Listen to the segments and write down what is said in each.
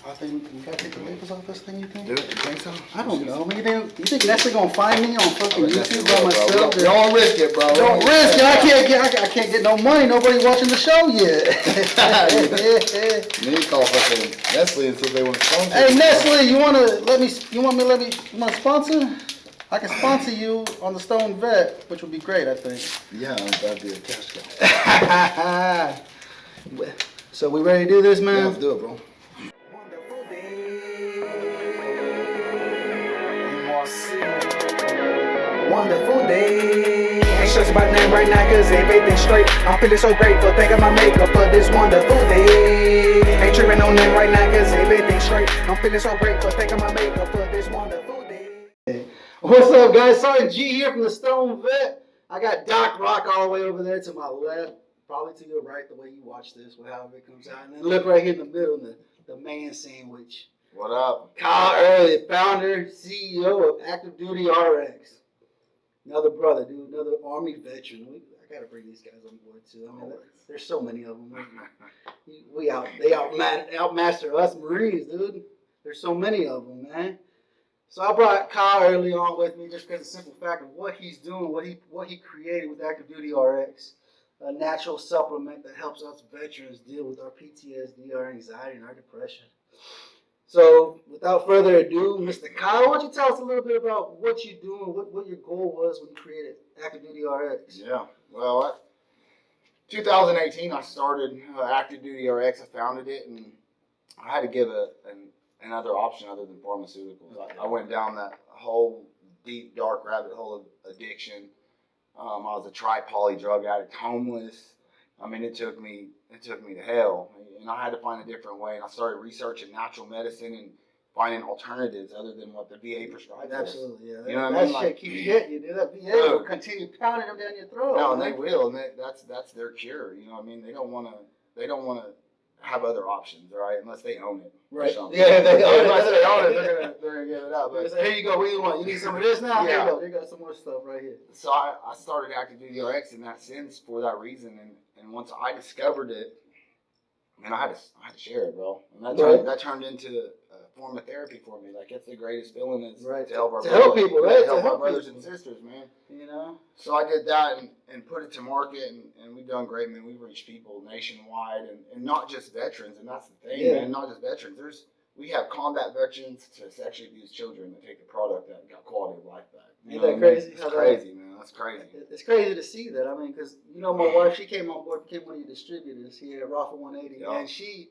I think we gotta take the labels off this thing, you think? Do it? You think so? I don't know. Man, you think Nestle gonna find me on fucking YouTube by myself? Don't risk it, bro. Don't risk it. I can't get no money. Nobody watching the show yet. Then you call fucking Nestle and see if they want to sponsor. Hey Nestle, you wanna sponsor? I can sponsor you on the Stone Vet, which would be great, I think. Yeah, that'd be a cash cow. So we ready to do this, man? Yeah, let's do it, bro. Wonderful day. Ain't stressing about nothing right now cause everything's straight. I'm feeling so grateful, thinking my makeup for this wonderful day. Ain't tripping on nothing right now cause everything's straight. I'm feeling so grateful, thinking my makeup for this wonderful day. What's up, guys? Sergeant G here from the Stone Vet. I got Doc Rock all the way over there to my left, probably to your right, the way you watch this, however it comes out. And then look right here in the middle, the man sandwich. What up? Kyle Early, founder, CEO of Activeduty RX. Another brother, dude, another Army veteran. I gotta bring these guys on board too. I mean, there's so many of them. They outmaster us Marines, dude. There's so many of them, man. So I brought Kyle Early on with me just because of the simple fact of what he's doing, what he created with Activeduty RX, a natural supplement that helps us veterans deal with our PTSD, our anxiety, and our depression. So, without further ado, Mr. Kyle, why don't you tell us a little bit about what you're doing, what your goal was when you created Activeduty RX? Yeah, well, 2018, I started Activeduty RX. I founded it, and I had to give another option other than pharmaceuticals. Okay. I went down that whole deep, dark rabbit hole of addiction. I was a tri-poly drug addict, homeless. I mean, it took me to hell, and I had to find a different way. And I started researching natural medicine and finding alternatives other than what the VA prescribes. Absolutely, yeah. You know what I mean? That shit keeps getting you, dude. That VA will continue pounding them down your throat. No, and they will, and that's their cure. You know what I mean? They don't want to have other options, right? Unless they own it. Right. Yeah, unless they own it, they're gonna give it up. But here you go. What do you want? You need some of this now? Yeah. Here you go. You got some more stuff right here. So I started Activeduty RX in that sense for that reason, and once I discovered it, man, I had to share it, bro. And that turned into a form of therapy for me. Like, it's the greatest feeling is right. to help our people, right? To help our brothers and sisters, man. You know. So I did that and put it to market, and we've done great, man. We've reached people nationwide, and not just veterans, and that's the thing, man. Not just veterans. We have combat veterans to sexually abused children that take the product that got quality of life back. Isn't that crazy? It's crazy, man. That's crazy. It's crazy to see that. I mean, because, you know, my wife, she came on board, became one of your distributors here at Rafa 180. Yeah. And it's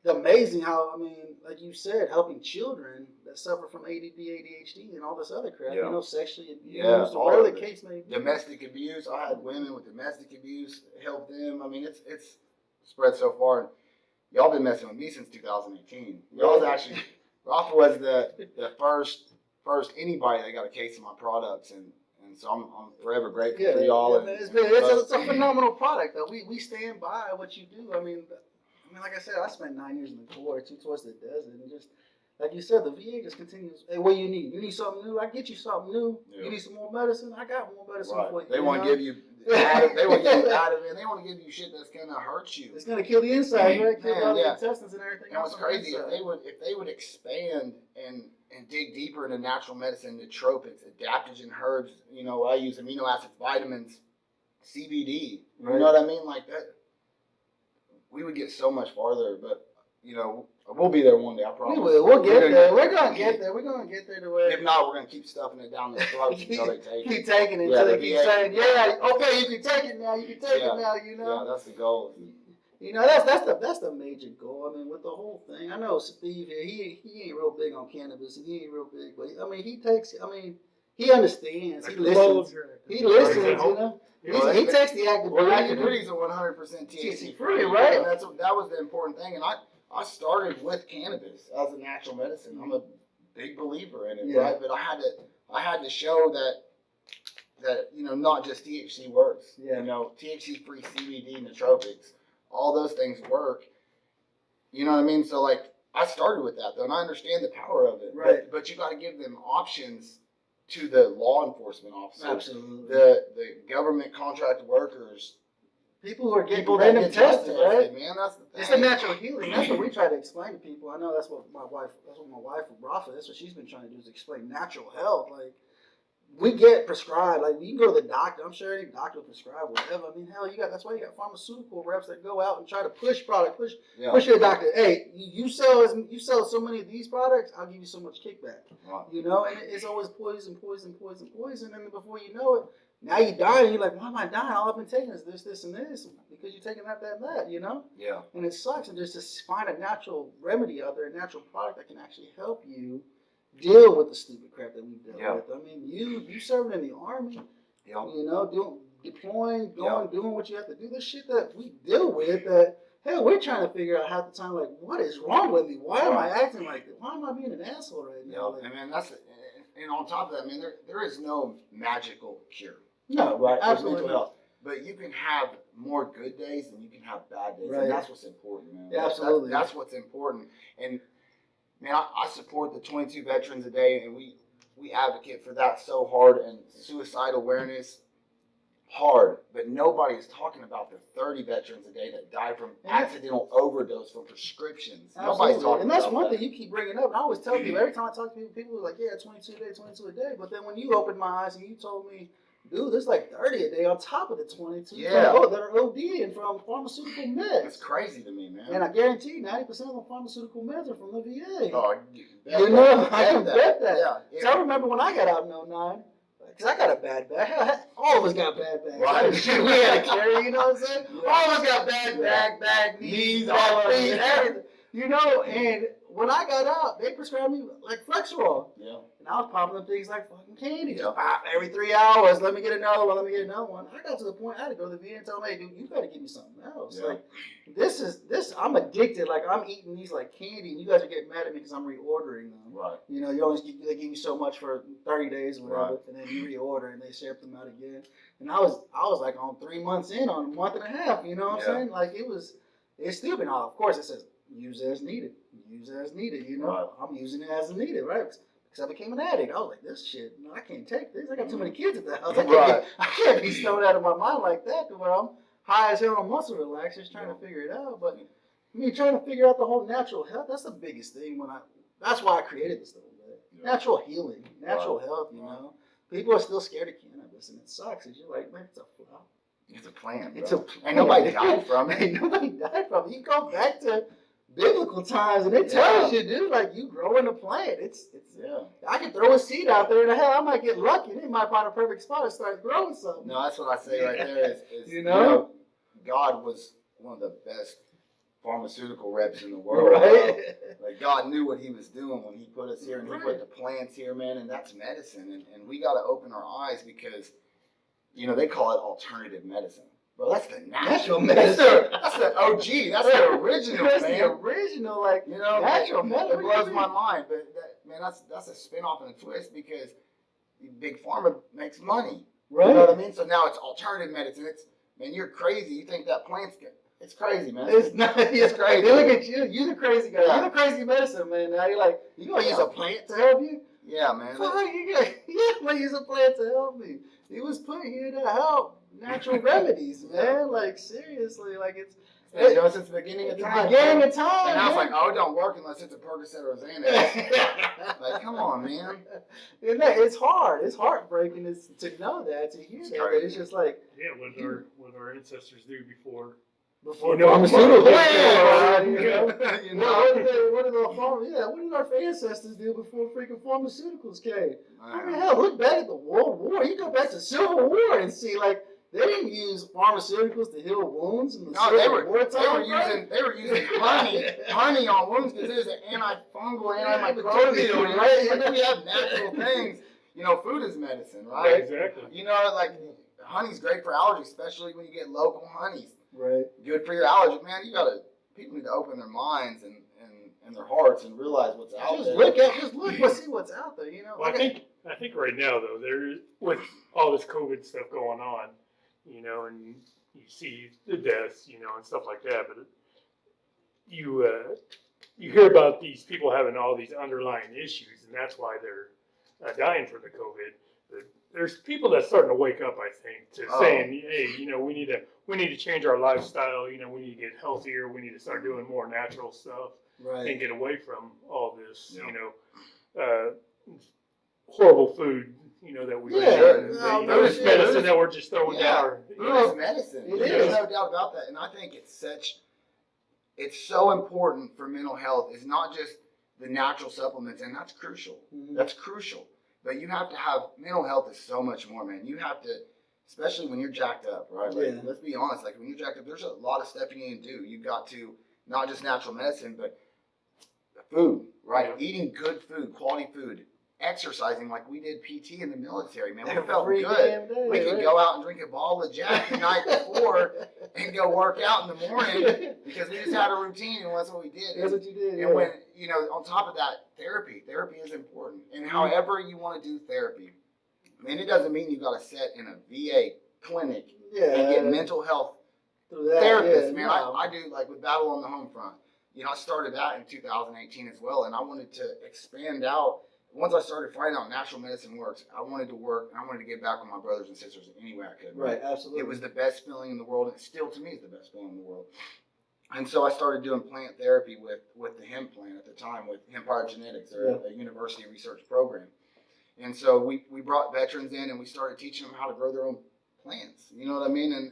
amazing how, I mean, like you said, helping children that suffer from ADD, ADHD, and all this other crap, you know, sexually abused, or whatever the case may be. Domestic abuse. I had women with domestic abuse, help them. I mean, it's spread so far. Y'all been messing with me since 2018. Y'all's actually, Rafa was the first anybody that got a case of my products, and so I'm forever grateful for y'all. Yeah, it's a phenomenal product though. We stand by what you do. I mean, like I said, I spent 9 years in the Corps, 2 tours to the desert, and just like you said, the VA just continues. Hey, what do you need? You need something new? I get you something new. Yeah. You need some more medicine? I got more medicine for you. They want to give you. They want to give you Ativan. They want to give you shit that's gonna hurt you. It's gonna kill the inside, right? Kill all the intestines and everything. And what's crazy if they would expand and dig deeper into natural medicine, nootropics, adaptogen herbs. You know, I use amino acids, vitamins, CBD. You know what I mean? Like that, we would get so much farther. But you know, we'll be there one day. I promise. We will. We'll get there. We're gonna get there. We're gonna get there the way. If not, we're gonna keep stuffing it down their throats until they take it. Keep taking it until they keep saying, "Yeah, okay, you can take it now. You can take it now." You know. Yeah, that's the goal. You know, that's the major goal. I mean, with the whole thing, I know Steve here. He ain't real big on cannabis, and he ain't real big, but I mean, he understands. He listens. He listens. You know. He takes the active. Well, Activeduty is a 100% THC free, right? And that was the important thing. And I started with cannabis as a natural medicine. I'm a big believer in it, right? But I had to show that you know, not just THC works. Yeah. You know, THC free CBD, nootropics, all those things work. You know what I mean? So like, I started with that though, and I understand the power of it. Right. But you got to give them options to the law enforcement officers. Absolutely. The government contract workers, People who are getting People random that get tested, right? man. That's the thing. It's a natural healing. That's what we try to explain to people. I know that's what my wife Rafa, that's what she's been trying to do is explain natural health. Like we get prescribed, like you can go to the doctor. I'm sure any doctor will prescribe whatever. I mean, hell, that's why you got pharmaceutical reps that go out and try to push your doctor. Hey, you sell so many of these products, I'll give you so much kickback. Right. You know, and it's always poison, and then before you know it, now you're dying. You're like, why am I dying? All I've been taking is this, and this, because you're taking that, and that. You know. Yeah. And it sucks. And just to find a natural remedy out there, a natural product that can actually help you deal with the stupid crap that we deal with. I mean, you serving in the army, you know, deploying, doing what you have to do. This shit that we deal with, that hell, we're trying to figure out half the time, like, what is wrong with me? Why am I acting like this? Why am I being an asshole right now? Like, man, and on top of that, I mean, there is no magical cure. No, right? Absolutely not. But you can have more good days than you can have bad days, right. And that's what's important, man. Yeah, absolutely. That's what's important, and. Man, I support the 22 veterans a day, and we advocate for that so hard, and suicide awareness hard. But nobody is talking about the 30 veterans a day that die from accidental overdose from prescriptions. Absolutely. Nobody's talking and that's about one that. thing you keep bringing up. And I always tell people, every time I talk to people are like, yeah, 22 a day. But then when you opened my eyes and you told me, dude, there's like 30 a day on top of the 22 that are ODing from pharmaceutical meds. It's crazy to me, man. And I guarantee 90% of the pharmaceutical meds are from the VA. Oh, I can bet that. Yeah. So I remember when I got out in 09, because I got a bad bag. Hell, all of us got bad bags. Right. We had to carry, you know what I'm saying? Yeah. All of us got bag, knees, all feet, everything. You know, and when I got out, they prescribed me like Flexerol. Yeah. And I was popping up things like fucking candy. Just pop every 3 hours. Let me get another one. I got to the point I had to go to the VA and tell them, hey, dude, you better give me something else. Yeah. Like, this, I'm addicted. Like, I'm eating these like candy, and you guys are getting mad at me because I'm reordering them. Right. You know, they give you so much for 30 days or whatever, and then you reorder and they ship them out again. And I was like on 3 months in, on a month and a half. You know what I'm saying? Like, it's stupid. Now, of course, it says use as needed. You know, right. I'm using it as needed, right? Because I became an addict. I was like, this shit, no, I can't take this. I got too many kids at the house. I can't be stoned out of my mind like that to where I'm high as hell on muscle relaxers trying to figure it out. But I mean, trying to figure out the whole natural health, that's the biggest thing that's why I created this little bit. Yeah. Natural healing, natural health, you know. People are still scared of cannabis, and it sucks. Because you're like, man, it's a flower. It's a plant, bro. It's a plant. And nobody died from it. You go back to biblical times, and it tells you, dude, like, you growing a plant. It's I can throw a seed out there, and hell, I might get lucky, and it might find a perfect spot and start growing something. No, that's what I say right there. Is you know, God was one of the best pharmaceutical reps in the world. Right? Like, God knew what He was doing when He put us here, and He put the plants here, man, and that's medicine. And we got to open our eyes because, you know, they call it alternative medicine. Bro, that's the natural medicine. That's the OG. That's the original, that's man. The original, like, you know, natural medicine. It blows my mind. But, that's a spin-off and a twist because Big Pharma makes money. Right. You know what I mean? So now it's alternative medicine. Man, you're crazy. You think that plant's good. It's crazy, man. It's not. It's crazy. They look at you. You're the crazy guy. Yeah. You're the crazy medicine, man. Now you're like, you gonna use a plant to help you? Yeah, man. Fuck, you gonna use a plant to help me? It was put here to help natural remedies, man. Like, seriously, like it's you know, since the beginning of time. And I was like, oh, it don't work unless it's a Percocet or a Xanax. Like, come on, man. And it's hard. It's heartbreaking to know that, to hear that. But it's just like, what our ancestors do before pharmaceutical. You know? What did our ancestors do before freaking pharmaceuticals came? I mean, hell, look back at the World War. You go back to Civil War and see, like, they didn't use pharmaceuticals to heal wounds in the Civil War time. They were using honey on wounds because it was an antifungal, antimicrobial, right? And then we have natural things. You know, food is medicine, right? Exactly. You know, like, honey's great for allergies, especially when you get local honeys. Right. Good for your allergies, man. People need to open their minds and their hearts and realize what's out there. Just look, see what's out there. You know. Well, I think right now though, there with all this COVID stuff going on, you know, and you see the deaths, you know, and stuff like that, but you hear about these people having all these underlying issues, and that's why they're dying from the COVID. there's people that's starting to wake up, I think, to Oh. saying, hey, you know, we need to change our lifestyle. You know, we need to get healthier. We need to start doing more natural stuff Right. and get away from all this, Yeah. you know, horrible food, you know, that we Yeah. you know, this medicine that we're just throwing Yeah. down our, Food is medicine. It There's is. no doubt about that. And I think it's so important for mental health. It's not just the natural supplements, and that's crucial. Mhm. That's crucial. But you have to have, mental health is so much more, man. You have to, especially when you're jacked up, right? Like, Yeah. let's be honest, like when you're jacked up, there's a lot of stuff you need to do. You've got to, not just natural medicine, but food, right? Yeah. Eating good food, quality food, exercising like we did PT in the military, man. We felt Every good. damn day, We could right? go out and drink a bottle of Jack the night before and go work out in the morning because we just had a routine and that's what we did. That's what you did. And when, you know, on top of that, therapy is important. And however you want to do therapy, I mean, it doesn't mean you got to sit in a VA clinic and get mental health therapists, man. No. I do, like with Battle on the Home Front. You know, I started that in 2018 as well, and I wanted to expand out. Once I started finding out natural medicine works, I wanted to work, and I wanted to get back with my brothers and sisters any way I could. Right, absolutely. It was the best feeling in the world, and still to me is the best feeling in the world. And so I started doing plant therapy with the hemp plant at the time, with Hempire Genetics, a university research program. And so we brought veterans in, and we started teaching them how to grow their own plants. You know what I mean? And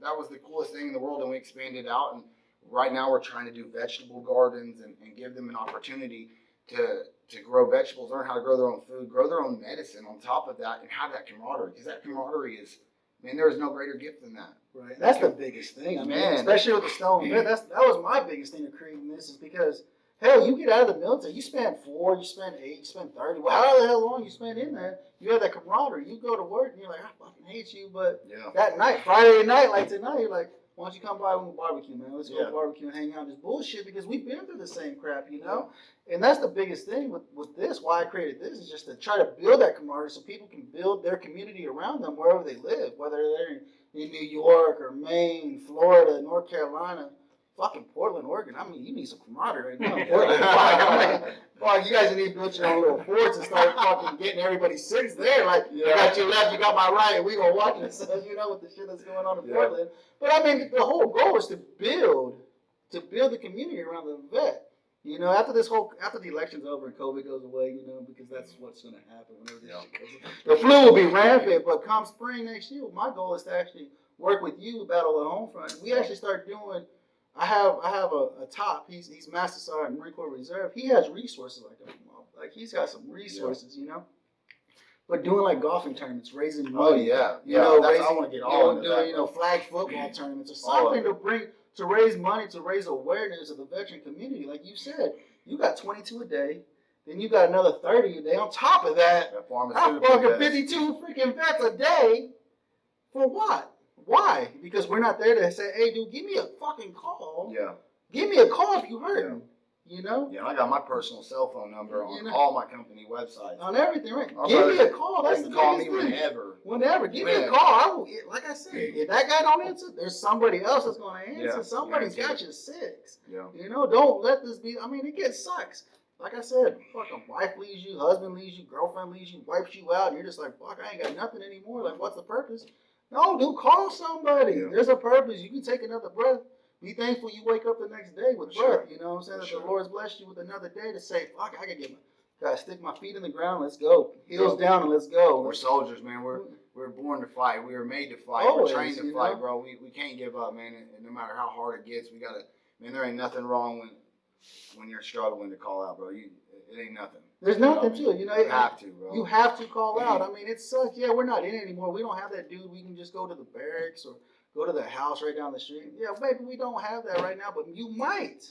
that was the coolest thing in the world, and we expanded out. And right now we're trying to do vegetable gardens and give them an opportunity to grow vegetables, learn how to grow their own food, grow their own medicine on top of that, and have that camaraderie. Because that camaraderie is, man, there is no greater gift than that. Right. That's the biggest thing. I mean, Man. especially with the stone vet, that was my biggest thing of creating this is because, hell, you get out of the military, you spend 4, you spend 8, you spend 30, well, however the hell long you spend in there, you have that camaraderie. You go to work and you're like, I fucking hate you, but that night, Friday night, like tonight, you're like, why don't you come by and barbecue, man? Let's go barbecue and hang out and just bullshit because we've been through the same crap, you know? And that's the biggest thing with this, why I created this, is just to try to build that camaraderie so people can build their community around them wherever they live, whether they're in New York or Maine, Florida, North Carolina, fucking Portland, Oregon. I mean, you need some camaraderie right now. Portland, boy, you guys need to build your own little forts and start fucking getting everybody sits there. Like, I got your left, you got my right, and we gonna watch this, you know, with the shit that's going on in Portland. But I mean, the whole goal is to build the community around the vet. You know, after the election's over and COVID goes away, you know, because that's what's going to happen whenever this shit goes. The flu will be rampant, but come spring next year, my goal is to actually work with you, Battle of the Home Front. We actually start doing. I have a top. He's Master Sergeant Marine Corps Reserve. He has resources like he's got some resources, you know. But doing like golfing tournaments, raising money. Oh yeah, you know, that's raising, I want to get all into that. You know, flag football tournaments or something to raise money, to raise awareness of the veteran community. Like you said, you got 22 a day, then you got another 30 a day. On top of that, I'm fucking 52 freaking vets a day. For what? Why? Because we're not there to say, hey, dude, give me a fucking call. Yeah. Give me a call if you hurt me. You know? Yeah, I got my personal cell phone number on all my company websites. On everything, right? Give me a call. That's the call me thing. whenever. Give me a call. Like I said, if that guy don't answer, there's somebody else that's going to answer. Yeah, Somebody's got your six. Yeah. You know, don't let this be. I mean, it gets sucks. Like I said, fucking wife leaves you, husband leaves you, girlfriend leaves you, wipes you out, and you're just like, fuck, I ain't got nothing anymore. Like, what's the purpose? No, dude, call somebody. Yeah. There's a purpose. You can take another breath. Be thankful you wake up the next day with breath. You know what I'm saying? That the Lord's blessed you with another day to say, fuck, I gotta stick my feet in the ground. Let's go. Heels down and let's go. We're soldiers, man. We're born to fight. We were made to fight. Always, we're trained to fight, bro. We can't give up, man. And no matter how hard it gets, we gotta. Man, there ain't nothing wrong when you're struggling to call out, bro. It ain't nothing. There's nothing to it. You know, you have to, bro. You have to call out. I mean, it sucks. Yeah, we're not in it anymore. We don't have that dude. We can just go to the barracks or go to the house right down the street. Yeah, maybe we don't have that right now, but you might.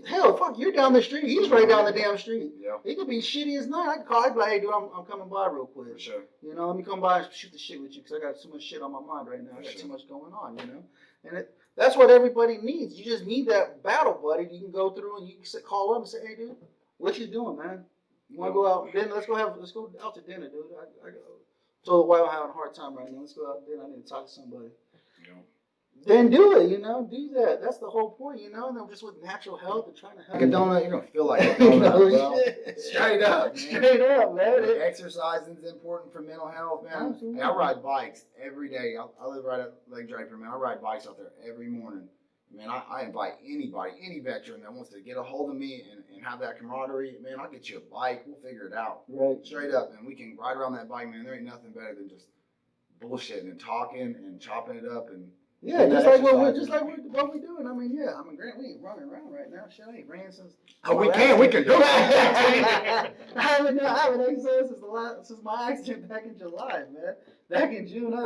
Hell, fuck, you're down the street. He's right down the damn street. Yeah. It could be shitty as night. I could call. I'd be like, hey, dude, I'm coming by real quick. For sure. You know, let me come by and shoot the shit with you because I got too much shit on my mind right now. I got too much going on, you know? And that's what everybody needs. You just need that battle buddy you can go through and you can call up and say, hey, dude, what you doing, man? You want to go out? Then let's go out to dinner, dude. I told the wife I'm having a hard time right now. Let's go out to dinner. I need to talk to somebody. then do it, you know, do that. That's the whole point, you know, and then just with natural health and trying to help. Like a donut, you're gonna feel like a donut, bro. Shit. Straight up, man. Straight up, man. Exercising is important for mental health, man. Absolutely. Hey, I ride bikes every day. I live right at Lake Draper, man. I ride bikes out there every morning. Man, I invite anybody, any veteran that wants to get a hold of me and have that camaraderie, man, I'll get you a bike. We'll figure it out. Right. Straight up, man. We can ride around that bike, man. There ain't nothing better than just bullshitting and talking and chopping it up and yeah, just like what we're doing. I mean, Grant, we ain't running around right now. Shit, I ain't ran since. Oh, we can do that. I haven't exercised since my accident back in July, man. Back in June, I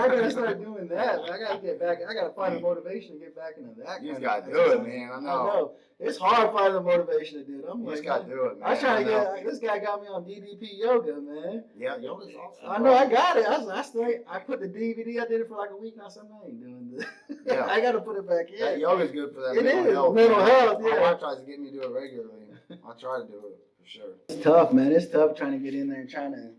gotta start doing that. I gotta get back. I gotta find the motivation to get back into that. You just gotta do it, man. I know. It's hard finding the motivation to do it. You just gotta do it, man. I was trying to get. This guy got me on DDP yoga, man. Yeah, yoga's awesome. I know. I got it. I put the DVD. I did it for like a week. Now, I ain't doing this. Yeah. I gotta put it back in. That yoga's good for that. It mental is health. mental health. My Yeah. wife tries to get me to do it regularly. I try to do it for sure. It's tough, man. It's tough trying to get in there and trying to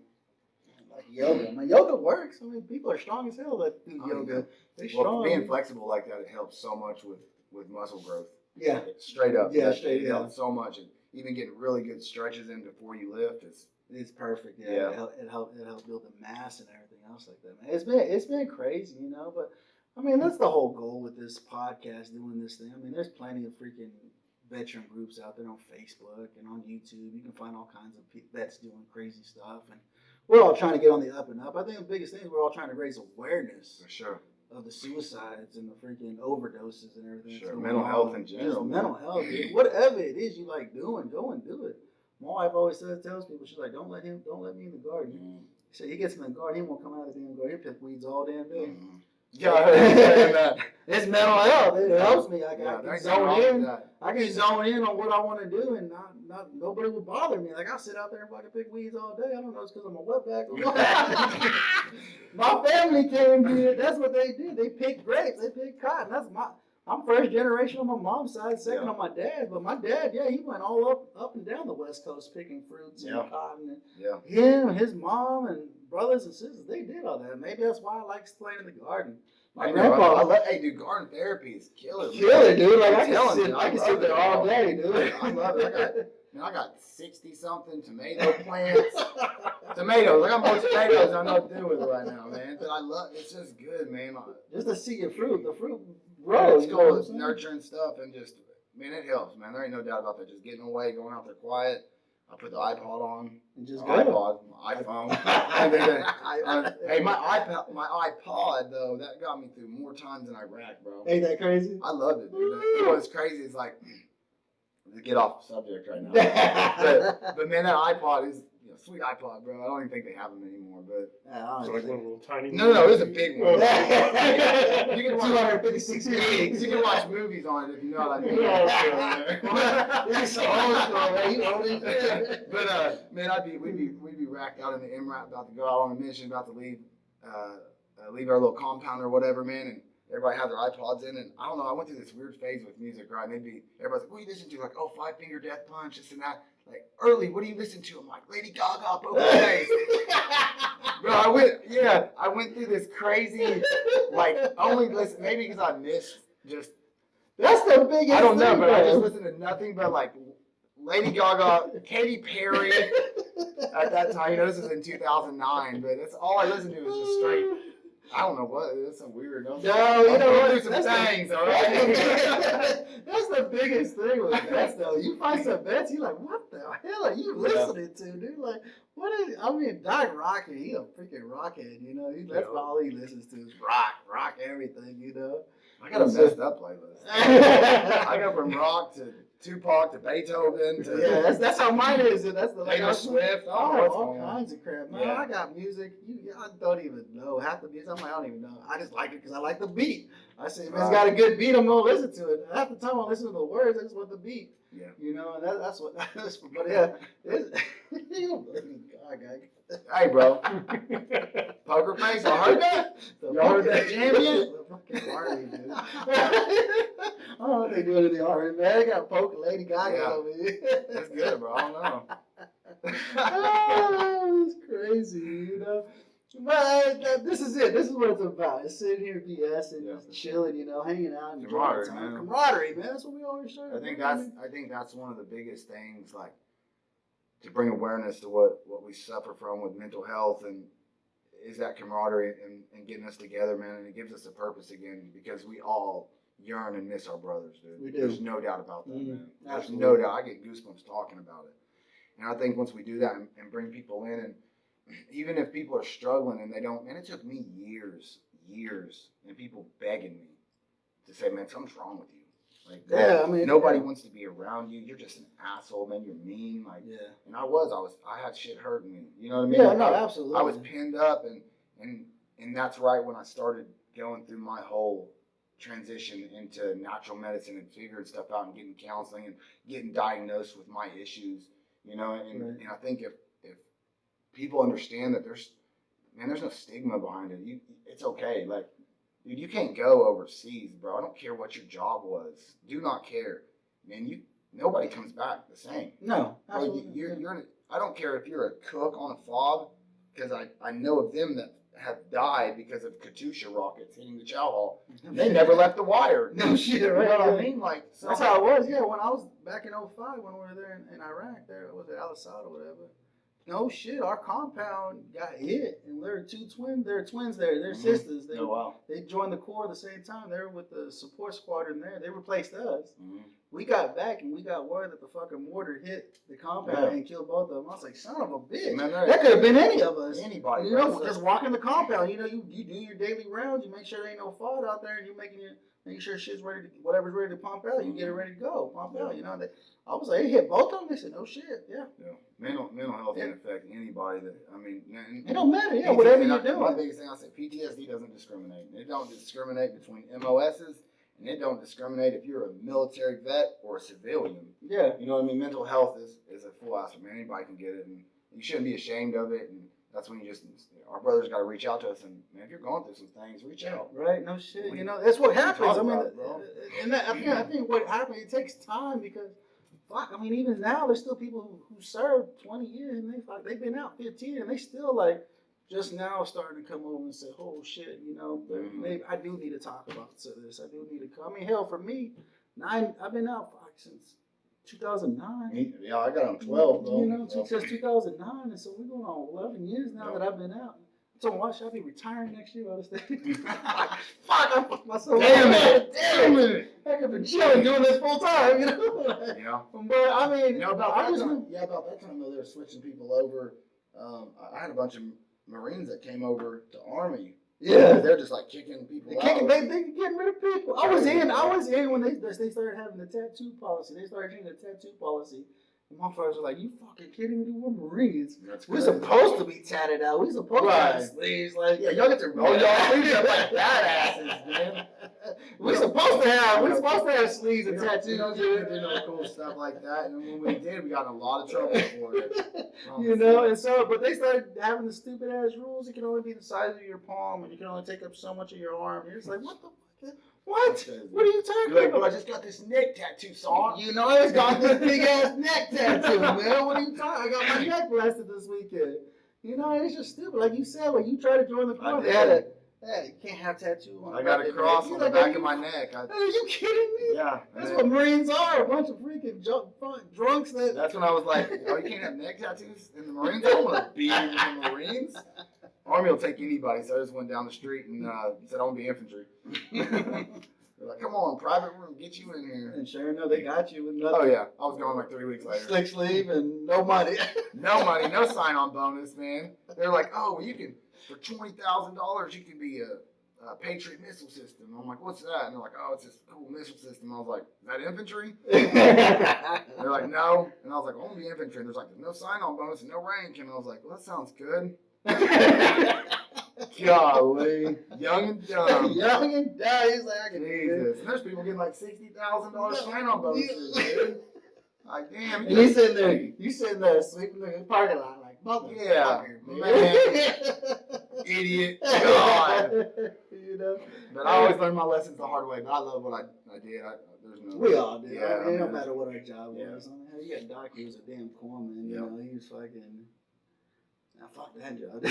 like yoga. My yoga works. I mean, people are strong as hell that do yoga. They strong. Being flexible like that, it helps so much with muscle growth. Yeah. Straight up. Yeah, it helps so much. And even getting really good stretches in before you lift, it's perfect. Yeah. Yeah. It helps build the mass and everything else like that, man. It's been crazy, you know, but I mean, that's the whole goal with this podcast, doing this thing. I mean, there's plenty of freaking veteran groups out there on Facebook and on YouTube. You can find all kinds of people that's doing crazy stuff, and we're all trying to get on the up and up. I think the biggest thing is we're all trying to raise awareness for sure of the suicides and the freaking overdoses and everything. Sure, mental health in general. Just mental health, dude. Whatever it is you like doing, go and do it. My wife always tells people, she's like, don't let me in the garden. Mm-hmm. She said, he gets in the garden, he won't come out of the damn garden. He'll pick weeds all damn day. Mm-hmm. Yeah, I heard that. It's mental health. It helps me. I can zone in. I can zone in on what I want to do, and not nobody will bother me. Like, I'll sit out there and fucking pick weeds all day. I don't know, it's because I'm a wetback or what. My family came here. That's what they did. They picked grapes. They picked cotton. I'm first generation on my mom's side, second on my dad. But my dad, he went all up and down the West Coast picking fruits and cotton. And him, his mom, and brothers and sisters, they did all that. Maybe that's why I like playing in the garden. My grandpa, hey, dude, garden therapy is killer. Killer, dude. Like, I can sit there it. all day, dude. I love it. I got 60-something tomato plants. Tomatoes. I got more tomatoes than I know what to do with right now, man. But I love it's just good, man. Just to see the fruit grow. It's cool. It's nurturing stuff and just, man, it helps, man. There ain't no doubt about that. Just getting away, going out there quiet. I put the iPod on. And just my iPhone. Hey, my iPod though, that got me through more times than Iraq, bro. Ain't that crazy? I loved it, dude. What's crazy is like, to get off the subject right now. but man, that iPod is sweet iPod, bro. I don't even think they have them anymore. But so like one little tiny. No, it's a big one. You can watch 256 gigs. You can watch movies on it if you know what I mean. But man, we'd be racked out in the MRAP, about to go out on a mission, about to leave our little compound or whatever, man, and everybody had their iPods in, and I don't know, I went through this weird phase with music, right? And everybody's like, what do you listen to? Like, oh, Five Finger Death Punch, this and that. Like, early, what do you listen to? I'm like, Lady Gaga, Poker Face. Bro, I went through this crazy, like, only listen, maybe because I missed just. That's the biggest I don't know, thing, but I just listened to nothing but, like, Lady Gaga, Katy Perry. At that time, this was in 2009, but that's all I listened to was just straight. I don't know what. It's some weird. No, you know what? Do some things, all right? That's the biggest thing with vets, though. You find some vets, you're like, what the hell are you listening to, dude? Like, Doc Rocket, he a freaking rockhead, you know? That's all he listens to is rock everything, you know? I got a messed up playlist. I go from rock to Tupac to Beethoven to that's how mine is. That's the Taylor Swift. All kinds of crap, man. I got music. I don't even know half the music. I don't even know. I just like it because I like the beat. I say, if it's got a good beat, I'm gonna listen to it. Half the time I listen to the words, I just want the beat. Yeah. You know, and that's what. But yeah, hey, bro. Poker Face, y'all heard that? Y'all heard that jam yet? Fucking party, dude. I don't know what they do in the R&B, man. They got Poker Lady Gaga over here. That's good, bro. I don't know. Oh, it's crazy, you know. But this is it. This is what it's about. It's sitting here BSing, just chilling, hanging out and Camaraderie, time. man. Camaraderie, man. That's what we always try to do. I think that's one of the biggest things, like, to bring awareness to what we suffer from with mental health, and is that camaraderie and getting us together, man. And it gives us a purpose again, because we all yearn and miss our brothers, dude. We do. There's no doubt about that, man. There's Absolutely. no doubt. I get goosebumps talking about it. And I think once we do that and bring people in, and even if people are struggling and they don't, man, it took me years, and people begging me to say, man, something's wrong with you. Like, Yeah, I mean, nobody wants to be around you. You're just an asshole, man. You're mean. Like, yeah. and I had shit hurting me. You know what I mean? Yeah, Like, no, absolutely. I was pinned up, and that's right when I started going through my whole transition into natural medicine and figuring stuff out and getting counseling and getting diagnosed with my issues. And I think if people understand that there's no stigma behind it. It's okay. Like, dude, you can't go overseas, bro. I don't care what your job was. Do not care, man. Nobody comes back the same. No, Bro, I don't care if you're a cook on a fob, because I know of them that have died because of Katyusha rockets hitting the chow hall. They never left the wire. No shit, right? You know what I mean? Like, that's how it was. Yeah, when I was back in 05, when we were there in Iraq, there was it Al-Assad or whatever. No shit, our compound got hit, and there were two twins. There are twins there. They're sisters. Oh, wow. They joined the Corps at the same time. They were with the support squadron there. They replaced us. Mm-hmm. We got back, and we got word that the fucking mortar hit the compound and killed both of them. I was like, son of a bitch. Man, that could have been any of us. Anybody. Just walking the compound. You do your daily rounds. You make sure there ain't no fault out there, and you're making sure shit's ready to, whatever's ready to pump out, you get it ready to go. Pump out, I was like, it hit both of them. They said, no shit, yeah. Mental health can affect anybody it don't matter, whatever you're doing. My biggest thing I say, PTSD doesn't discriminate. It don't discriminate between MOSs, and it don't discriminate if you're a military vet or a civilian. Yeah. You know what I mean? Mental health is a full aspect, man. Anybody can get it, and you shouldn't be ashamed of it, and that's when our brothers got to reach out to us, and man, if you're going through some things, reach out. Right? No shit. That's what happens. I think what happens, it takes time, because, fuck, even now there's still people who served 20 years, and they've been out 15, and they still just now starting to come over and say, oh shit, maybe I do need to talk about this. I do need to come. Hell, for me, I've been out since 2009. Yeah, I got on 12, though. Since 2009, and so we're going on 11 years now that I've been out. So watch, I'll be retiring next year. Fuck, I fucked myself. Damn it! I could have been chilling doing this full time, Yeah. But about that time though, they were switching people over. I had a bunch of Marines that came over to Army. Yeah, they're just like kicking people out. They getting rid of people. I was in when they started having the tattoo policy. They started changing the tattoo policy. And my friends were like, "You fucking kidding me? We're Marines. We're supposed to be tatted out. We're supposed to have sleeves. Like, y'all get to roll y'all sleeves up like badasses, man. We're supposed to have sleeves and tattoos. Cool stuff like that. And when we did, we got in a lot of trouble for it. And so, but they started having the stupid ass rules. It can only be the size of your palm, and you can only take up so much of your arm. You're just like, what the fuck? What? What are you talking about? Bro, I just got this neck tattoo, son. I just got this big ass neck tattoo, man. What are you talking? I got my neck blasted this weekend. It's just stupid. Like you said, when you try to join the club, you can't have tattoo on. I got a cross on the back of my neck. Are you kidding me? Yeah. That's what Marines are. A bunch of freaking drunks that. That's when I was like, oh, you can't have neck tattoos in the Marines? I don't want to be in the Marines. Army will take anybody, so I just went down the street and said, I want to be infantry. They're like, come on, private room, get you in here. And sure enough, they got you with nothing. Oh, yeah. I was gone like 3 weeks later. Slick sleeve and no money. No money, no sign-on bonus, man. They're like, oh, well, you can, for $20,000, you can be a Patriot missile system. I'm like, what's that? And they're like, oh, it's this cool missile system. I was like, is that infantry? They're like, no. And I was like, I want to be infantry. And there's like, no sign-on bonus and no rank. And I was like, well, that sounds good. Golly. Young and dumb. Young and dumb. He's like, I can Jesus. And there's people getting like $60,000 sign-on bonuses, dude. Like, damn. And you sitting there sweeping the parking lot like, motherfucker, man. Idiot. God. But I always learned my lessons the hard way. But I love what I did. We all did. Yeah, no matter what our job was. You got Doc, he was a damn corpsman. He was fucking. Now fuck that job.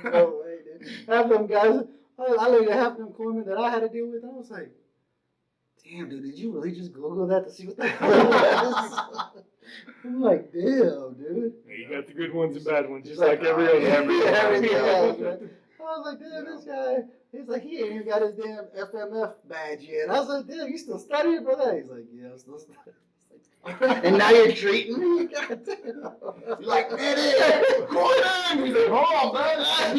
No way, dude. Half them guys, I looked at half them corpsmen that I had to deal with. I was like, damn, dude, did you really just Google that to see what the hell it was? I'm like, damn, dude. Yeah, you got the good ones and bad ones, just like every other. Everything else, man. I was like, damn, this guy, he's like, he ain't even got his damn FMF badge yet. I was like, damn, you still studying for that? He's like, yeah, I'm still studying. And now you're treating me? God damn. You're like, man, what's going on? He's like, hold on, man.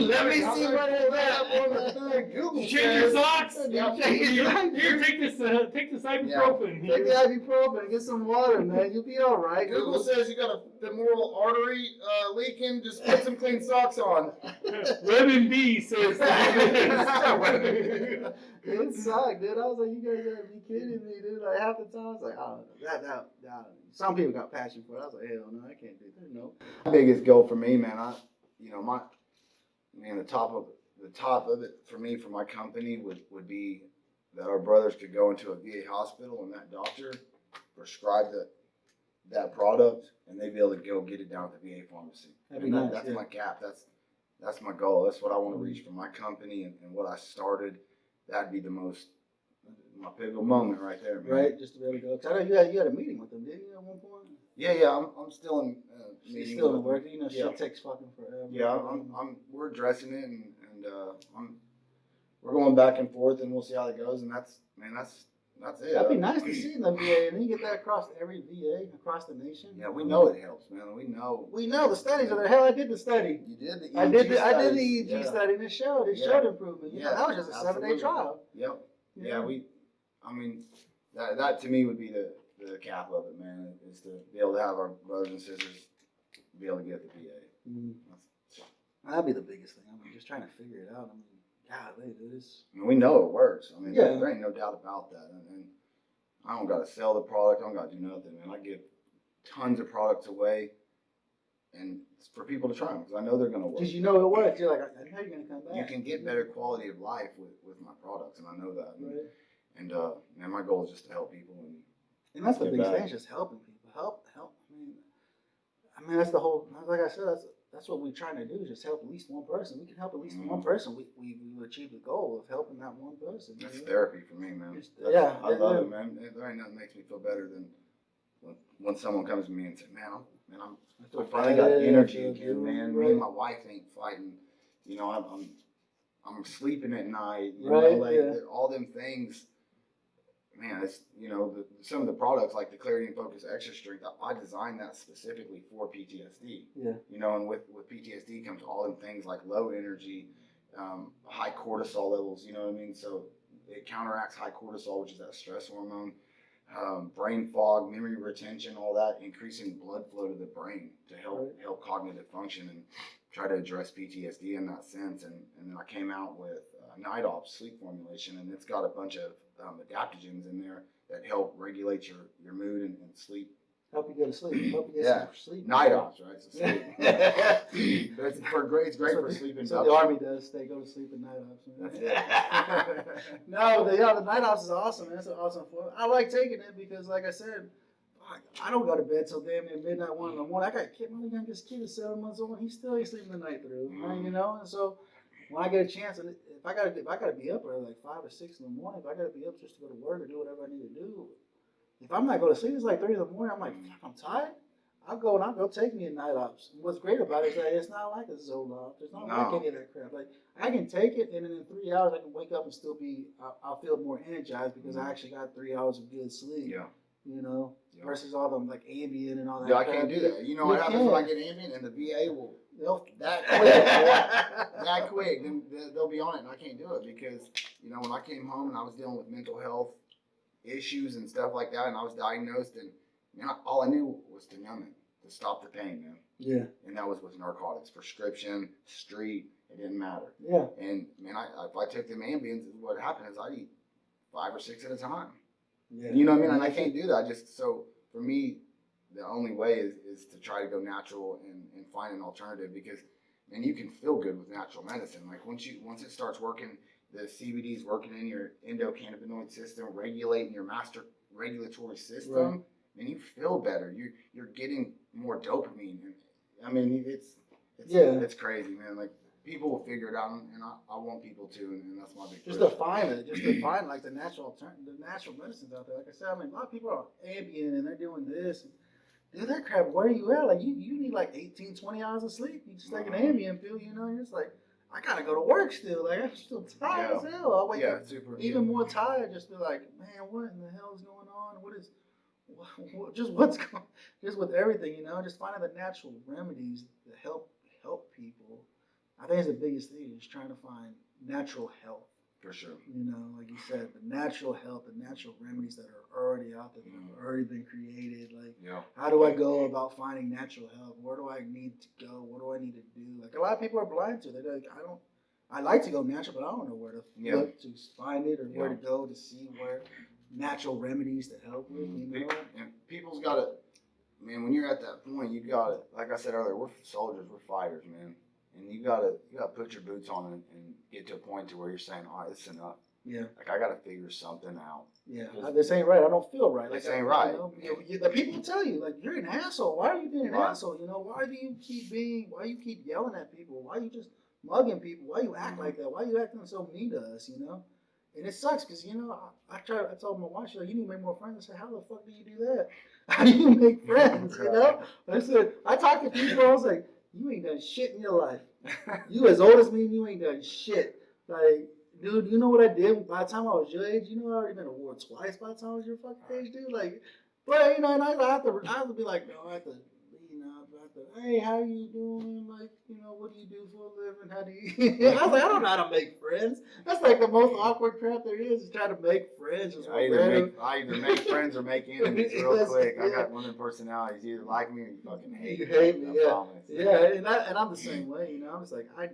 Let me see what it is. Google You change your says- socks. Yeah. Here, take this ibuprofen. Take the ibuprofen and get some water, man. You'll be all right. Google says you got a femoral artery leaking. Just put some clean socks on. Lemon B says it sucked, dude. I was like, you guys gotta be kidding me, dude. Like half the time, I was like, oh, that. Some people got passion for it. I was like, hell no, I can't do that. No. My biggest goal for me, man, the top of it for me, for my company would be that our brothers could go into a VA hospital and that doctor prescribe that product and they'd be able to go get it down at the VA pharmacy. That'd be nice, That's yeah. my gap. That's my goal. That's what I want to reach for my company and what I started. That'd be my pivotal moment right there, man. Right, just to be able to go. 'Cause I know you had a meeting with them, didn't you, at one point? Yeah. I'm still in She's meetings still in the with work. them. You know, Yeah. shit takes fucking forever. Yeah, we're addressing it, and we're going back and forth, and we'll see how it goes. And that's it. That'd be nice to see in the VA, and then you get that across every VA across the nation. Yeah, we know it helps, man. We know. We know the studies are there. Hell, I did the study. You did the EEG I did the studies. EEG study, and it showed improvement. You know, Yeah, that was just a 7-day absolutely. trial. Yep. Yeah, that to me would be the cap of it, man. Is to be able to have our brothers and sisters be able to get the VA. Mm. That'd be the biggest thing. I mean, just trying to figure it out. I mean, golly, dude, it's... I mean, we know it works. I mean, Yeah. there ain't no doubt about that. And I don't got to sell the product. I don't got to do nothing, man. I give tons of products away, and it's for people to try them because I know they're gonna work. Because you know it works. You're like, I know you're gonna come back. You can get better quality of life with my products, and I know that. Right. And man, my goal is just to help people. And that's the Get biggest back. thing, just helping people. Help. I mean, that's the whole. Like I said, that's what we're trying to do. Is just help at least one person. We can help at least one person. We achieve the goal of helping that one person. That's you know? therapy for me, man. I love it, man. There ain't nothing makes me feel better than when someone comes to me and says, I finally got energy again, man. Me and my wife ain't fighting. You know, I'm sleeping at night. You know, like all them things. Man, it's some of the products like the Clarity and Focus Extra Strength. I designed that specifically for PTSD. Yeah. You know, and with PTSD comes all them things like low energy, high cortisol levels. You know what I mean? So it counteracts high cortisol, which is that stress hormone. Brain fog, memory retention, all that, increasing blood flow to the brain to help cognitive function and try to address PTSD in that sense. And then I came out with Night Ops sleep formulation, and it's got a bunch of adaptogens in there that help regulate your mood and sleep. Help you go to sleep. Help you get some sleep. Night Ops, right? So sleep. But it's great for sleep induction. That's what the Army does. They go to sleep at Night Ops. That's it. No, the Night Ops is awesome, man. It's an awesome form. I like taking it because, like I said, I don't go to bed till damn near midnight, 1 in the morning. I got a kid, my youngest kid is 7 months old, and he still ain't sleeping the night through. You know, and so when I get a chance, and if I gotta be up early, like 5 or 6 in the morning, if I gotta be up just to go to work or do whatever I need to do, if I'm not going to sleep, it's like 3 in the morning. I'm like, I'm tired. I'll go take me a Night Ops. What's great about it is that it's not like a Zoloft. It's not like any of that crap. Like I can take it, and then in 3 hours I can wake up and still be. I'll feel more energized because I actually got 3 hours of good sleep. Yeah. You know, versus all them like Ambien and all that. Yeah, I can't do that. You know what happens when I get Ambien, and the VA will that quick. Then they'll be on it, and I can't do it because when I came home and I was dealing with mental health issues and stuff like that, and I was diagnosed, and all I knew was to numb it, to stop the pain, man. Yeah. And that was with narcotics, prescription, street, it didn't matter. Yeah. And man, if I took them Ambiens, what happened is I'd eat 5 or 6 at a time. Yeah. You know what I mean? And I can't do that. So for me, the only way is to try to go natural and find an alternative because, man, you can feel good with natural medicine. Like once it starts working, the CBD is working in your endocannabinoid system, regulating your master regulatory system, and you feel better. You're getting more dopamine. I mean, Yeah. it's crazy, man. Like, people will figure it out, and I want people to, and that's my big Just push. to find it, just to find like the natural medicines out there. Like I said, I mean, a lot of people are on Ambien and they're doing this. Dude, that crap, where are you at? Like, you need like 18, 20 hours of sleep. You just take an Ambien pill, you know, and it's like, I gotta go to work still. Like, I'm still tired as hell. I'll wake up even more tired, just be like, man, what in the hell is going on? Just with everything, you know, just finding the natural remedies to help people. I think it's the biggest thing is trying to find natural health. For sure. You know, like you said, the natural health, the natural remedies that are already out there, that have already been created. Like, how do I go about finding natural health? Where do I need to go? What do I need to do? Like, a lot of people are blind to it. They're like, I like to go natural, but I don't know where to look to find it or where to go to see where natural remedies to help with, you know? And people's got to, man, when you're at that point, you got to, like I said earlier, we're soldiers, we're fighters, man. And you gotta put your boots on and get to a point to where you're saying, all right, this is enough. Yeah. Like, I gotta figure something out. Yeah. This ain't right. I don't feel right. This ain't right. You know, the people tell you, like, you're an asshole. Why are you being an asshole? You know, why you keep yelling at people? Why you just mugging people? Why you act like that? Why you acting so mean to us, you know? And it sucks because, you know, I told my wife, she's like, you need to make more friends. I said, how the fuck do you do that? How do you make friends, you know? I talk to people, I was like, you ain't done shit in your life. You as old as me, and you ain't done shit. Like, dude, you know what I did by the time I was your age? You know I already been award twice by the time I was your fucking age, dude. Like, but you know, and I have to be like, no, I have to, hey, how you doing? Like, you know, what do you do for a living? How do you? I was like, I don't know how to make friends. That's like the most awkward crap there is trying to make friends. I either make friends or make enemies real quick. I got one of the personalities. You either like me or you fucking hate me. You hate me, yeah. Promise. Yeah, and I'm the same way, you know. I'm just like, I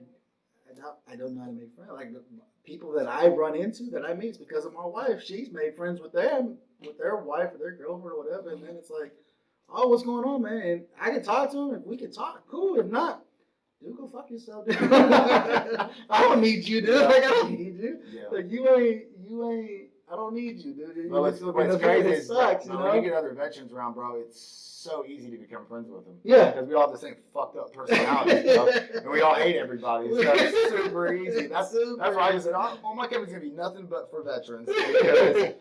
don't know how to make friends. Like, the people that I run into, that I meet, it's because of my wife. She's made friends with their wife or their girlfriend or whatever, and then it's like, oh, what's going on, man? And I can talk to him. If we can talk, cool. If not, dude, go fuck yourself, dude. I don't need you, dude. Like, I don't need you. Yeah. Like, you ain't. I don't need you, dude. Well, what's crazy is, sucks, you know? When you get other veterans around, bro, it's so easy to become friends with them. Yeah. Because we all have the same fucked up personalities, bro. And we all hate everybody. So it's super easy. That's why I just said, oh, my company's going to be nothing but for veterans. Because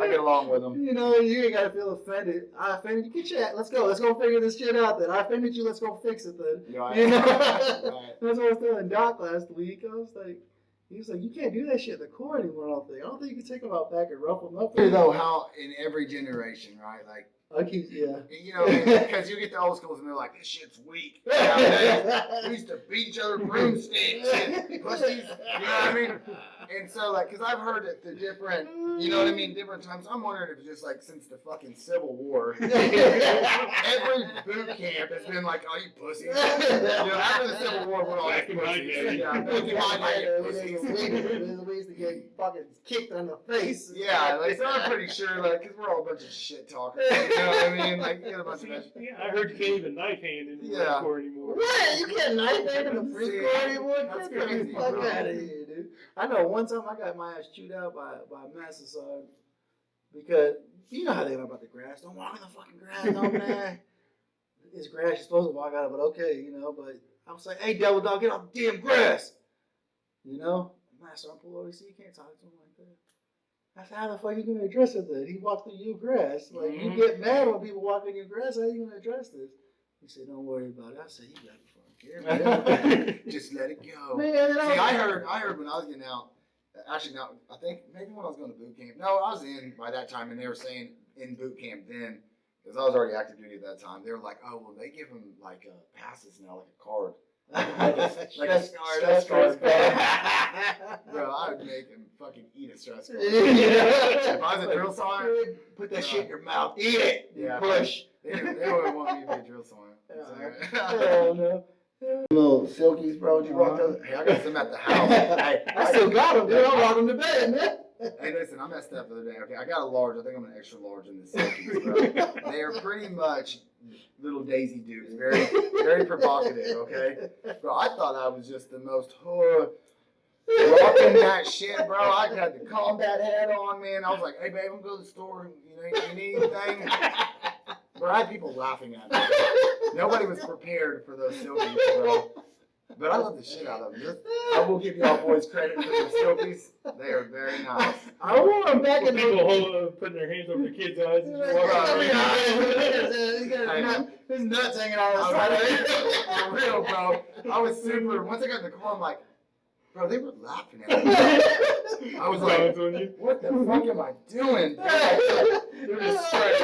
I get along with them. You know, you ain't got to feel offended. I offended you. Get your ass. Let's go figure this shit out then. I offended you. Let's go fix it then. Right. You know? Right. That's what I was telling Doc last week. I was like, he was like, you can't do that shit in the Corps anymore, I don't think you can take them out back and ruffle them up. You know how in every generation, right? Like, yeah. You know, because you get the old schools and they're like, this shit's weak. You know, we used to beat each other with broomsticks and pussies. You know what I mean? And so, like, because I've heard it the different, you know what I mean, different times. I'm wondering if it's just like since the fucking Civil War, every boot camp has been like, oh, you pussies. You know, after the Civil War, we're all like pussies. Yeah, we used to get fucking kicked on the face. Yeah, like, so I'm pretty sure, like, because we're all a bunch of shit talkers. You know what I mean? Like, you get a bunch of that. Yeah, I heard you can't even knife hand in the Marine Corps anymore. What? You can't knife hand in the Marine Corps anymore? That's Get crazy, the fuck bro. out of here, dude. I know one time I got my ass chewed out by a master sergeant because you know how they are about the grass. Don't walk in the fucking grass, don't man. It's grass, you're supposed to walk out of it, okay, you know, but I was like, hey, devil dog, get off the damn grass. You know? Master sergeant pulled over, you can't talk to him like that. I said, how the fuck you gonna address it then? He walked through your grass. Like, you get mad when people walk in your grass, how you gonna address this? He said, don't worry about it. I said, you got to fucking care. Just let it go. Man, see, I heard when I was getting out, actually, now, I think maybe when I was going to boot camp. No, I was in by that time, and they were saying in boot camp then, because I was already active duty at that time, they were like, oh, well, they give them like passes now, like a card. like a stress card. Bro, I would make him fucking eat a stress card. If I was a drill sergeant, put that shit in your mouth, eat it, push. They wouldn't want me to be a drill sergeant. Hell no. Little silkies, bro. Did you rock those? Hey, I got some at the house. Hey, I still got them, dude. I brought them to bed, man. Hey, listen, I messed up the other day. Okay, I got a large. I think I'm an extra large in the silkies, bro. They are pretty much little Daisy Dukes. Very, very provocative, okay? Bro, I thought I was just the most rocking that shit, bro. I had the combat hat on, man. I was like, hey, babe, I'm going to the store. You know, you need anything? Bro, Bro, I had people laughing at me. Nobody was prepared for those silkies, bro. But I love the shit out of them. I will give y'all boys credit for the silkies. They are very nice. I wore them back in people putting their hands over their kids' eyes. And his nuts hanging out of the side of it. For real, bro. I was super. Once I got in the car, I'm like, bro, they were laughing at me. I was like, what the fuck am I doing? They're just straight.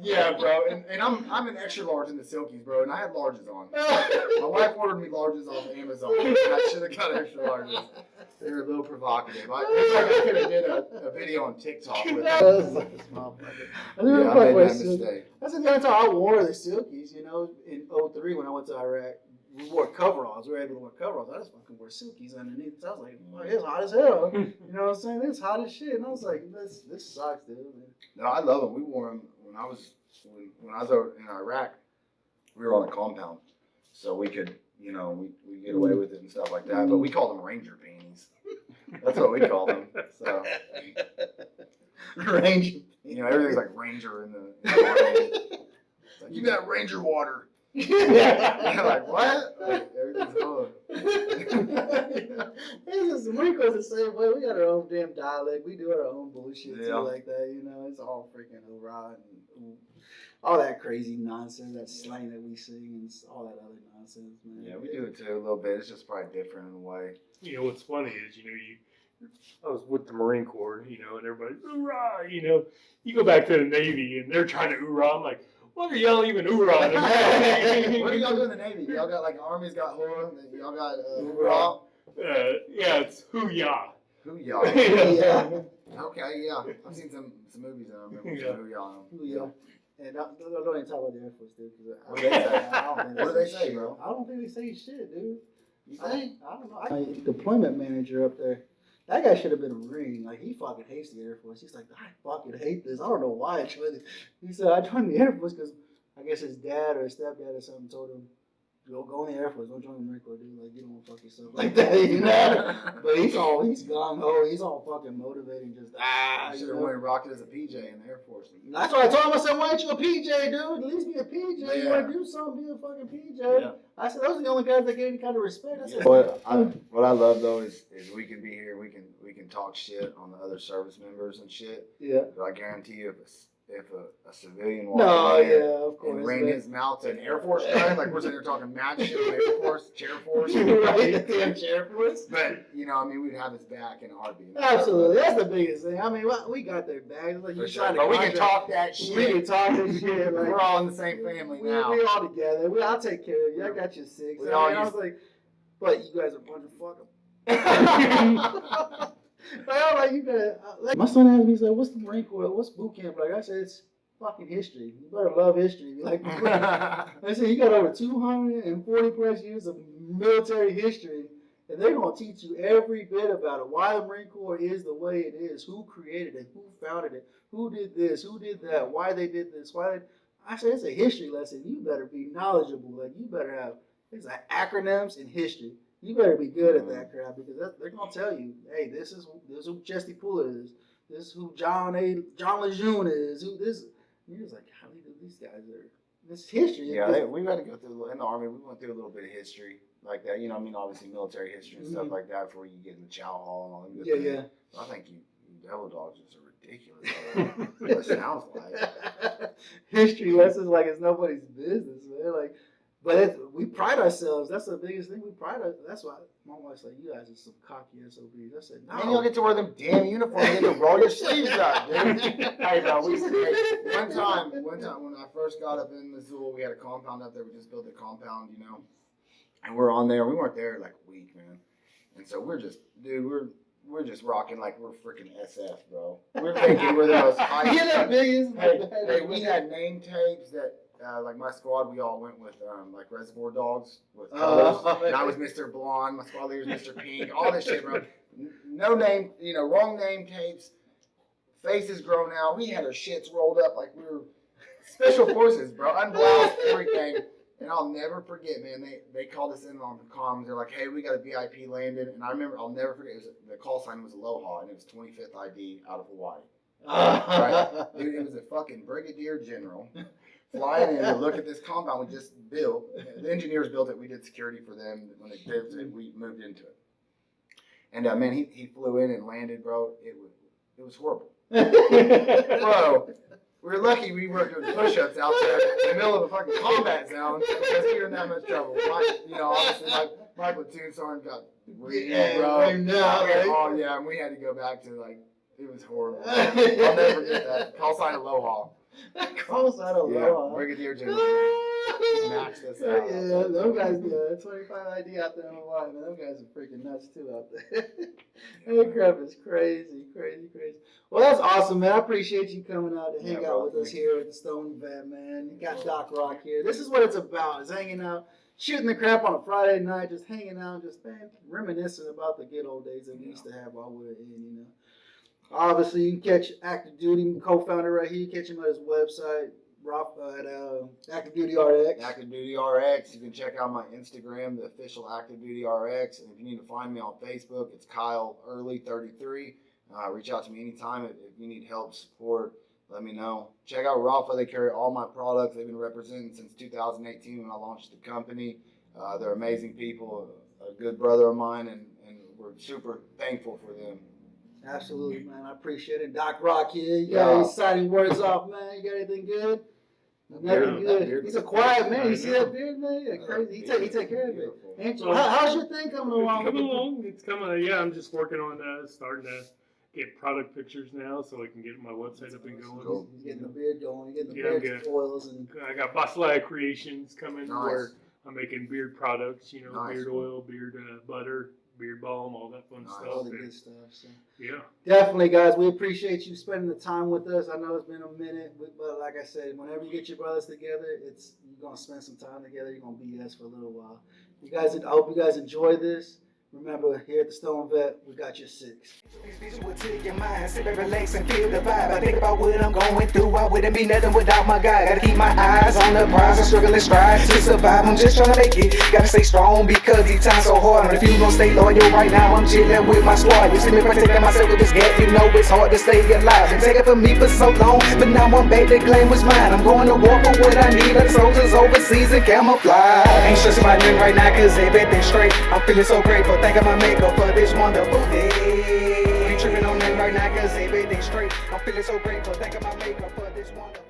Yeah, bro. And I'm an extra large in the silkies, bro. And I had larges on. My wife ordered me larges off Amazon. And I should have got extra larges. They were a little provocative. It's like I could have did a video on TikTok with them. I made that mistake. That's the only time I wore the silkies, you know, in 03 when I went to Iraq. We wore coveralls. We were able to wear coveralls. I just fucking wore silkies underneath. So I was like, well, it's hot as hell. You know what I'm saying? It's hot as shit. And I was like, this sucks, dude. No, I love them. We wore them when I was over in Iraq. We were on a compound, so we could, you know, we get away with it and stuff like that. But we called them Ranger panties. That's what we called them. So Ranger. You know, everything's like Ranger in the army. It's like, you got Ranger water. You're like, what? Like, everything's cool. It's just Marine Corps the same way. We got our own damn dialect. We do our own bullshit too, like that. You know, it's all freaking hoorah and all that crazy nonsense, that slang that we sing and all that other nonsense, man. Yeah, we do it too a little bit. It's just probably different in a way. You know, what's funny is, you know, I was with the Marine Corps, you know, and everybody, hoorah, you know. You go back to the Navy and they're trying to hoorah. I'm like, what are y'all even hoorah? What do y'all do in the Navy? Y'all got like Army's got hoorah, y'all got hoorah. Yeah, it's hoo-yah. Hoo-yah. Yeah. Okay, yeah. I've seen some movies that I remember hoo-yah. Hoo-yah. And don't even talk about the Air Force, dude. What do they say, bro? I don't think they say shit, dude. I don't know. My deployment manager up there, that guy should have been a Marine. Like, he fucking hates the Air Force. He's like, I fucking hate this. I don't know why I joined it. He said, I joined the Air Force because I guess his dad or his stepdad or something told him, go in the Air Force. Don't join the Marine Corps, dude. Like, you don't want to fuck yourself like that, you know? But he's gung-ho. He's all fucking motivating. Just, I should have went and rocked it as a PJ in the Air Force. That's what I told him. I said, why ain't you a PJ, dude? At least be a PJ. Yeah. You want to do something, be a fucking PJ. Yeah. I said, those are the only guys that get any kind of respect. I said, What I love though is we can be here, we can talk shit on the other service members and shit. Yeah. But I guarantee you, if a civilian of course, and ran his mouth to an Air Force guy, like we're sitting here talking mad shit with Air Force, Chair Force, right? Chair Force. But you know, I mean, we'd have his back in a heartbeat. Absolutely, that's the biggest thing. I mean, we got their bags. Like, but we can talk that shit. We can talk that shit. Like, we're all in the same family now. We all together. I'll take care of you. I got you six. I was like, but you guys are a bunch of fuck 'em. Like, you gotta, like, my son asked me, he's like, what's the Marine Corps? What's boot camp like? I said, it's fucking history. You better love history. Like, I said, you got over 240 plus years of military history, and they're going to teach you every bit about it. Why the Marine Corps is the way it is, who created it, who founded it, who did this, who did that, why they did this, I said, it's a history lesson. You better be knowledgeable. Like, you better have, it's like acronyms and history. You better be good at that crap because they're gonna tell you, hey, this is who Chesty Puller is. This is who John Lejeune is. Who this? You're just like, how do these guys are? This history. Yeah, we had to go through in the Army. We went through a little bit of history like that. You know, I mean, obviously military history and stuff like that before you get in the chow hall and all that. Good things. I think you devil dogs are ridiculous. It sounds like history lessons like it's nobody's business, man. Like. But we pride ourselves. That's the biggest thing. We pride ourselves. That's why my wife's like, you guys are some cocky SOBs. I said, no. And you'll get to wear them damn uniforms and to roll your sleeves up, dude. Hey, bro, one time when I first got up in Missoula, we had a compound up there. We just built a compound, you know. And we're on there. We weren't there like a week, man. And so we're just rocking like we're freaking SF, bro. We're thinking we're the most high. Hey, we had name tapes that. Like my squad, we all went with like Reservoir Dogs with colors. And I was Mr. Blonde. My squad leader was Mr. Pink. All this shit, bro. No name, you know, wrong name tapes. Faces grown out. We had our shits rolled up like we were special forces, bro. Unbloused, everything. And I'll never forget, man. They called us in on the comms. They're like, "Hey, we got a VIP landed." And I remember, I'll never forget. The call sign was Aloha, and it was 25th ID out of Hawaii. Right? It was a fucking brigadier general flying in to look at this compound we just built. The engineers built it. We did security for them. When they built it, we moved into it. And man, he flew in and landed, bro. It was horrible. Bro, we were lucky we weren't doing push-ups out there in the middle of a fucking combat zone because we were in that much trouble. Obviously my platoon sergeant got bro. Oh yeah, and we had to go back to it was horrible. I'll never forget that. Call sign Aloha. Call sign Aloha. Yeah, Brigadier General. Maxed us out. Yeah, those guys, 25 ID out there in Hawaii, man. Those guys are freaking nuts too out there. That crap is crazy. Well, that's awesome, man. I appreciate you coming out to hang out with us here at the Stone Vet, man. You got Doc Rock here. This is what it's about, is hanging out, shooting the crap on a Friday night, just hanging out, just, man, reminiscing about the good old days that we used to have while we were in, Obviously, you can catch Activeduty, co-founder right here. You catch him at his website, at Activeduty RX. Activeduty RX. You can check out my Instagram, the official Activeduty RX. And if you need to find me on Facebook, it's Kyle Early 33. Reach out to me anytime if you need help, support. Let me know. Check out Rafa. They carry all my products. They've been representing since 2018 when I launched the company. They're amazing people, a good brother of mine, and we're super thankful for them. Absolutely, man. I appreciate it. Doc Rock here. You got any exciting words off, man? You got anything good? Nothing good. He's a quiet man. You see that beard, man? Yeah, crazy. He take care of it. How's your thing coming along? It's coming. Yeah, I'm just working on starting to get product pictures now, so I can get my website up and going. Cool. You're getting the beard going. You're getting the beard oils and. I got Basalaya Creations coming where I'm making beard products. Beard oil, beard butter, beard balm, all that fun stuff. All the good stuff. So. Yeah. Definitely, guys. We appreciate you spending the time with us. I know it's been a minute, but like I said, whenever you get your brothers together, you're gonna spend some time together. You're gonna BS for a little while. I hope you guys enjoy this. Remember, here at the Stone Vet, we got your 6. Visual to your mind, sit back, relax, and feel the vibe. I think about what I'm going through. I wouldn't be nothing without my guy. Gotta keep my eyes on the prize and struggle and strive to survive. I'm just trying to make it. Gotta stay strong because these times so hard. And if you gon' stay loyal right now, I'm chilling with my squad. You see me protecting myself with this gap, you know it's hard to stay alive. Been taking for me for so long, but now I'm back to claim what's mine. I'm going to war for what I need. The soldiers overseas and camouflage. Ain't stressing about nothing right now cause everything's straight. I'm feeling so grateful. Thanking my makeup for this wonderful day. Ain't tripping on that right now cause everything's straight. I'm feeling so grateful. Thanking my makeup for this wonderful